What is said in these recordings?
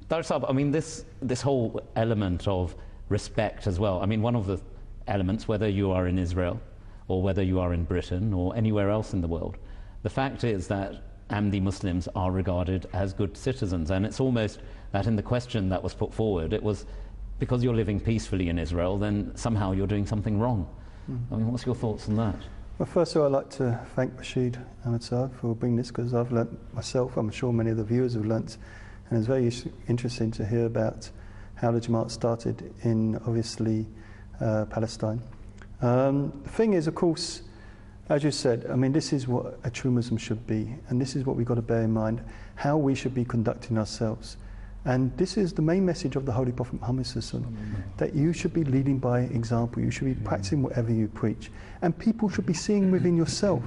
I mean, this whole element of respect as well. I mean, one of the elements, whether you are in Israel or whether you are in Britain or anywhere else in the world, the fact is that Ahmadi Muslims are regarded as good citizens, and it's almost that in the question that was put forward, it was because you're living peacefully in Israel, then somehow you're doing something wrong. I mean, what's your thoughts on that? Well, first of all, I'd like to thank Rashid Ahmed Saab for bringing this, because I've learnt myself, I'm sure many of the viewers have learnt, and it's very interesting to hear about how the Jamaat started in, obviously, Palestine. The thing is, of course, as you said, I mean, this is what a true Muslim should be, and this is what we've got to bear in mind, how we should be conducting ourselves. And this is the main message of the Holy Prophet Muhammad SAW, that you should be leading by example, you should be practicing whatever you preach. And people should be seeing within yourself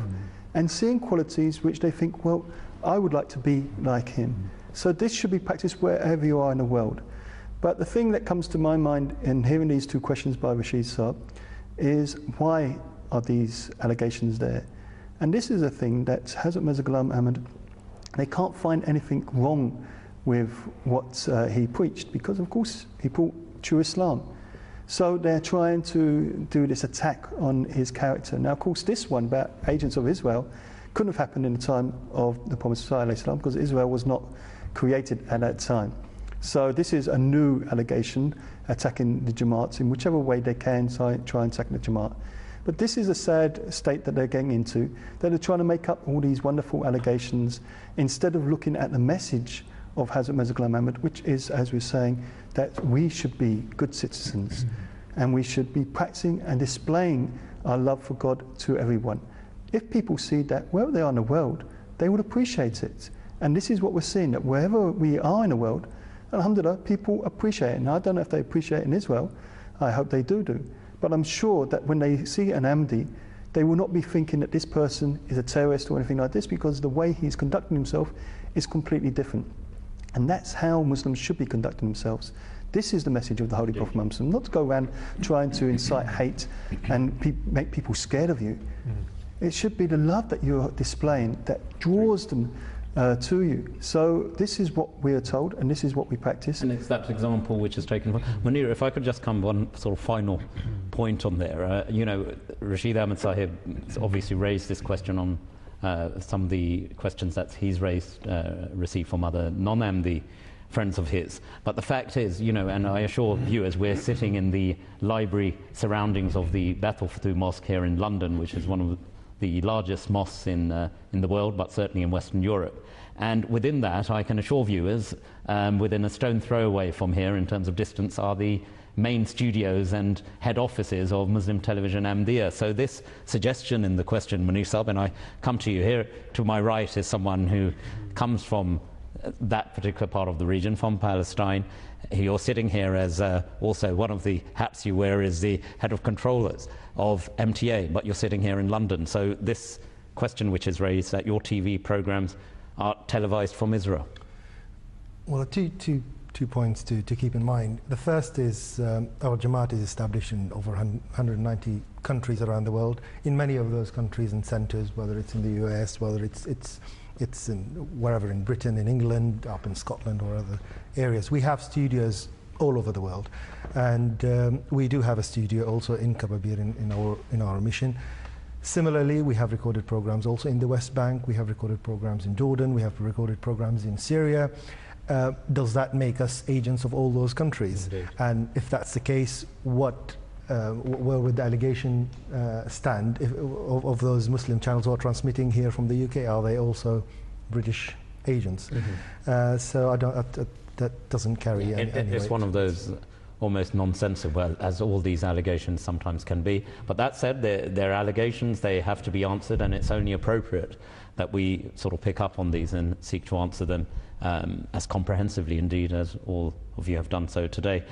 and seeing qualities which they think, well, I would like to be like him. So this should be practiced wherever you are in the world. But the thing that comes to my mind in hearing these two questions by Rashid Saab is, why are these allegations there? And this is a thing that Hazrat Mirza Ghulam Ahmad, they can't find anything wrong with what he preached, because of course he brought true Islam. So they're trying to do this attack on his character. Now, of course, this one about agents of Israel couldn't have happened in the time of the Prophet ﷺ, because Israel was not created at that time. So this is a new allegation attacking the Jamaat in whichever way they can, try and attack the Jamaat. But this is a sad state that they're getting into, that they're trying to make up all these wonderful allegations instead of looking at the message of Hazrat Mirza Ghulam Ahmad, which is, as we're saying, that we should be good citizens and we should be practicing and displaying our love for God to everyone. If people see that wherever they are in the world, they would appreciate it. And this is what we're seeing, that wherever we are in the world, alhamdulillah, people appreciate it. And I don't know if they appreciate it in Israel, I hope they do. But I'm sure that when they see an Ahmadi, they will not be thinking that this person is a terrorist or anything like this, because the way he's conducting himself is completely different. And that's how Muslims should be conducting themselves. This is the message of the Holy Prophet Muhammad, not to go around trying to incite hate and make people scared of you. It should be the love that you're displaying that draws them to you. So this is what we are told, and this is what we practice. And it's that example which is taken from Munir. If I could just come one sort of final point on there. You know, Rashid Ahmed Sahib obviously raised this question on some of the questions that he's received from other non-Ahmadi friends of his. But the fact is, you know, and I assure viewers, we're sitting in the library surroundings of the Baitul Futuh Mosque here in London, which is one of the largest mosques in the world, but certainly in Western Europe. And within that, I can assure viewers, within a stone throw away from here in terms of distance, are the main studios and head offices of Muslim Television Ahmadiyya. So this suggestion in the question, Munir Saab, and I come to you here, to my right is someone who comes from that particular part of the region, from Palestine. You're sitting here as also one of the hats you wear is the head of controllers of MTA, but you're sitting here in London. So this question which is raised, that your TV programs are televised from Israel. Well, two points to keep in mind. The first is our Jamaat is established in over 190 countries around the world. In many of those countries and centres, whether it's in the US, whether it's in wherever in Britain, in England, up in Scotland or other areas, we have studios all over the world. And we do have a studio also in Kababir in our mission. Similarly, we have recorded programs also in the West Bank, we have recorded programs in Jordan, we have recorded programs in Syria. Does that make us agents of all those countries? Indeed. And if that's the case, where would the allegation stand of those Muslim channels who are transmitting here from the UK? Are they also British agents? So that doesn't carry any It's weight. one of those almost nonsensical, as all these allegations sometimes can be. But that said, they're allegations, they have to be answered, and it's only appropriate that we sort of pick up on these and seek to answer them as comprehensively indeed as all of you have done so today.